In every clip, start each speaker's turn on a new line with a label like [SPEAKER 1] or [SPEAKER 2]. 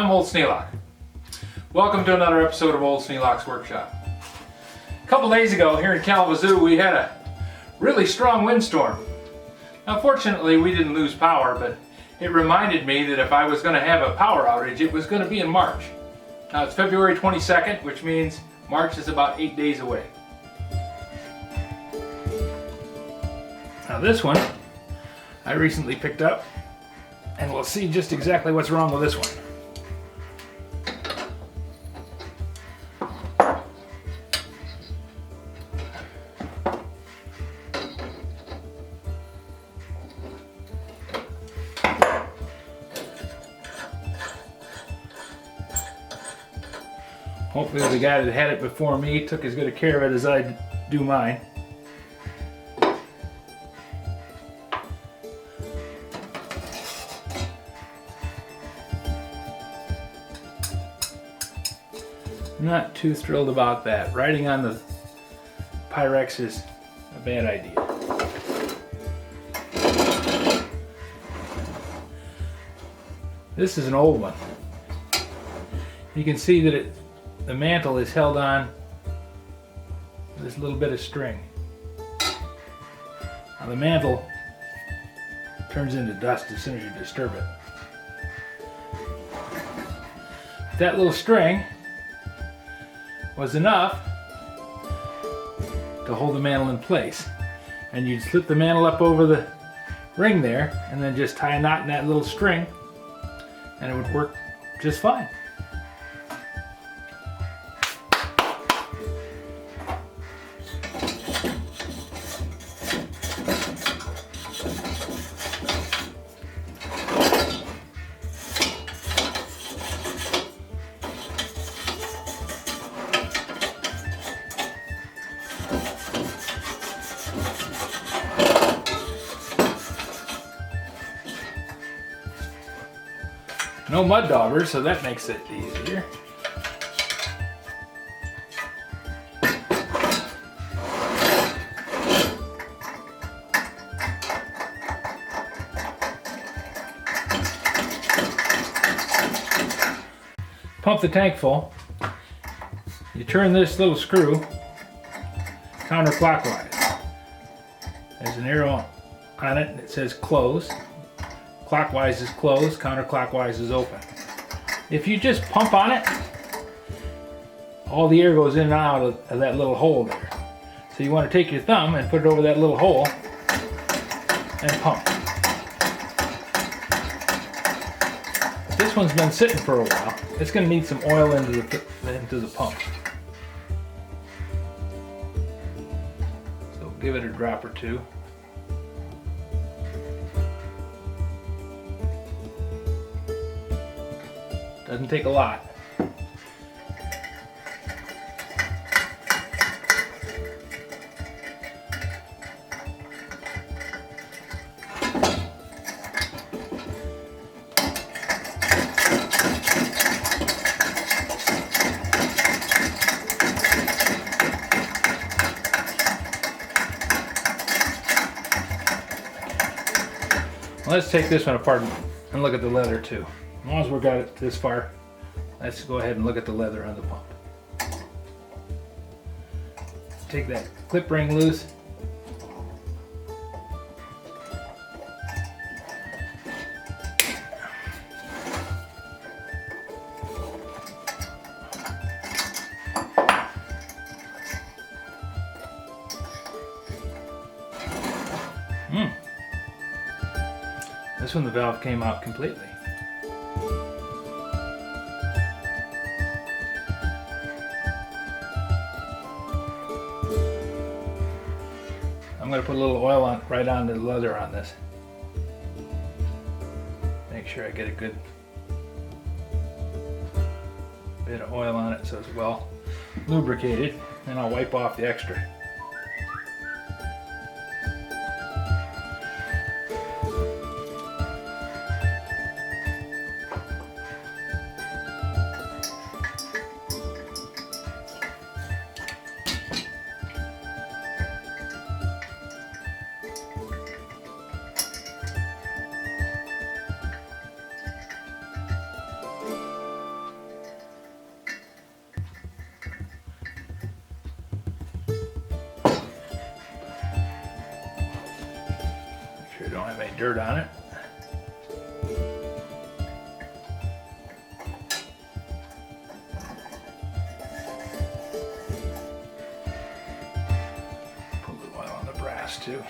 [SPEAKER 1] I'm Old Sneelock. Welcome to another episode of Old Sneelock's Workshop. A couple days ago here in Kalamazoo we had a really strong windstorm. Now fortunately we didn't lose power, but it reminded me that if I was going to have a power outage it was going to be in March. Now it's February 22nd, which means March is about 8 days away. Now this one I recently picked up, and we'll see just exactly what's wrong with this one. Hopefully the guy that had it before me took as good a care of it as I do mine. Not too thrilled about that. Riding on the Pyrex is a bad idea. This is an old one. You can see that the mantle is held on with this little bit of string. Now the mantle turns into dust as soon as you disturb it. That little string was enough to hold the mantle in place, and you'd slip the mantle up over the ring there and then just tie a knot in that little string and it would work just fine. No mud daubers, so that makes it easier. Pump the tank full. You turn this little screw counterclockwise. There's an arrow on it that says close. Clockwise is closed, counterclockwise is open. If you just pump on it, all the air goes in and out of that little hole there. So you want to take your thumb and put it over that little hole and pump. This one's been sitting for a while. It's going to need some oil into the pump. So give it a drop or two. Doesn't take a lot. Let's take this one apart and look at the leather too. As long as we've got it this far, let's go ahead and look at the leather on the pump. Take that clip ring loose. This one the valve came out completely. I'm going to put a little oil on right on the leather on this. Make sure I get a good bit of oil on it so it's well lubricated, and I'll wipe off the extra. don't have any dirt on it. Put a little oil on the brass too.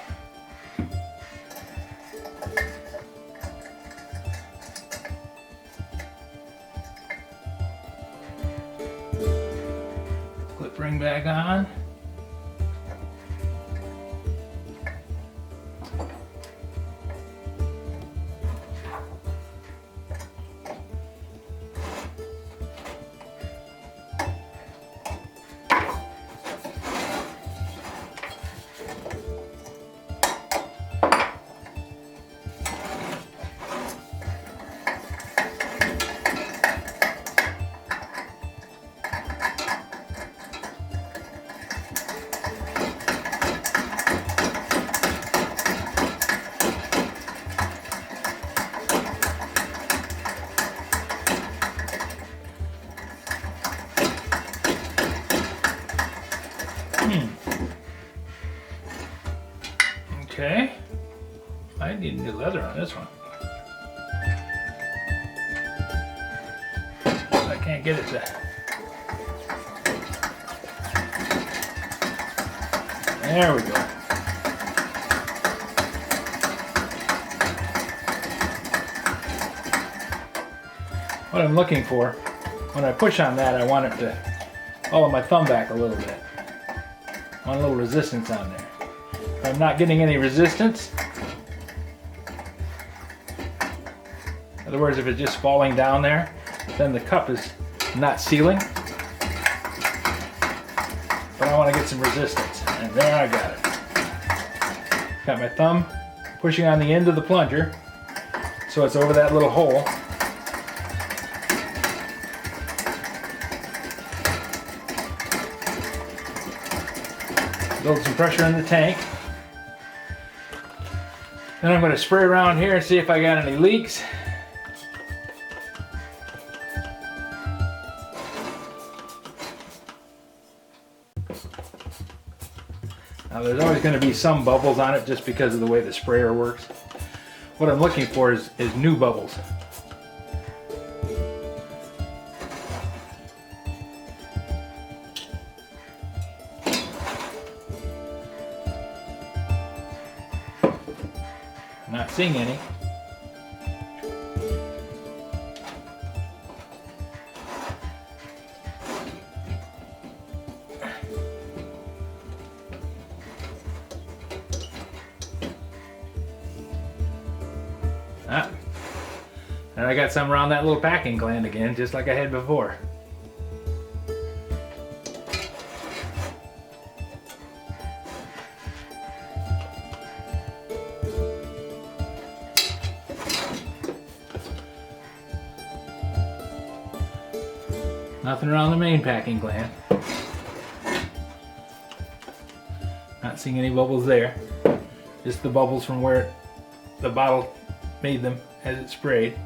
[SPEAKER 1] Clip ring back on. Okay, I need new leather on this one. I can't get it to. There we go. What I'm looking for, when I push on that, I want it to follow my thumb back a little bit. I want a little resistance on there. If I'm not getting any resistance, in other words, if it's just falling down there, then the cup is not sealing. But I want to get some resistance, and there I got it. Got my thumb pushing on the end of the plunger, so it's over that little hole. Build some pressure in the tank. Then I'm going to spray around here and see if I got any leaks. Now there's always going to be some bubbles on it just because of the way the sprayer works. What I'm looking for is new bubbles. Not seeing any. And I got some around that little packing gland again, just like I had before. Nothing around the main packing gland. Not seeing any bubbles there. Just the bubbles from where the bottle made them as it sprayed.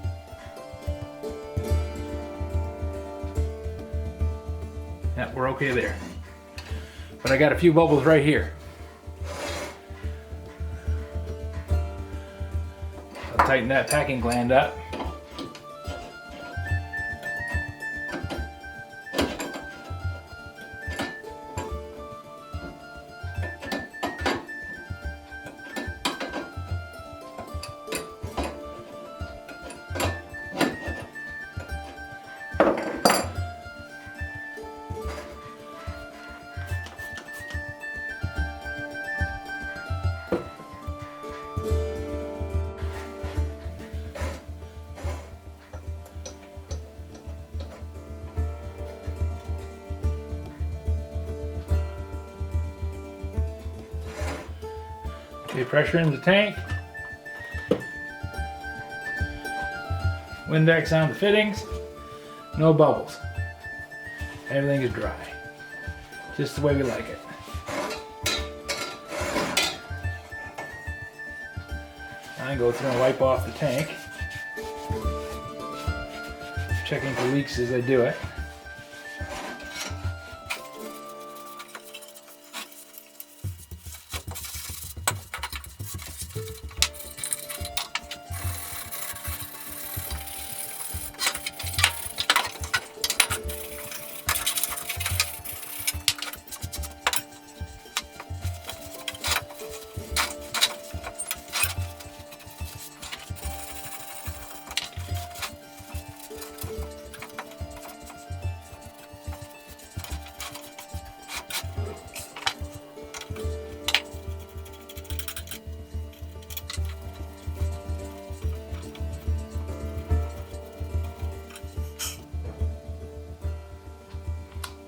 [SPEAKER 1] Yeah, we're okay there. But I got a few bubbles right here. I'll tighten that packing gland up. Okay, pressure in the tank. Windex on the fittings. No bubbles. Everything is dry. Just the way we like it. I go through and wipe off the tank. Checking for leaks as I do it.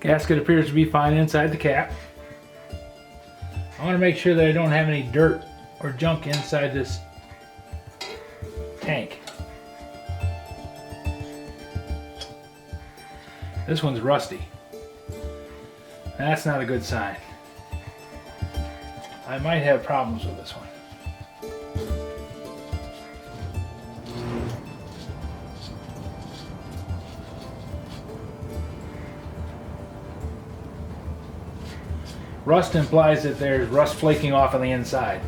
[SPEAKER 1] Gasket appears to be fine inside the cap. I want to make sure that I don't have any dirt or junk inside this tank. This one's rusty. That's not a good sign. I might have problems with this one. Rust implies that there's rust flaking off on the inside.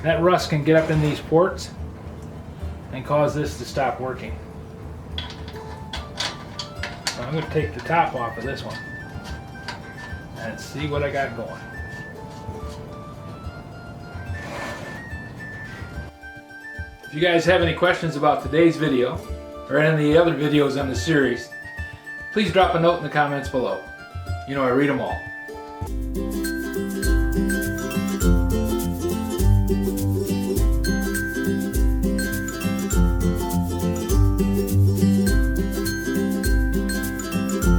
[SPEAKER 1] That rust can get up in these ports and cause this to stop working. So I'm going to take the top off of this one and see what I got going. If you guys have any questions about today's video or any of the other videos on the series, please drop a note in the comments below. You know I read them all.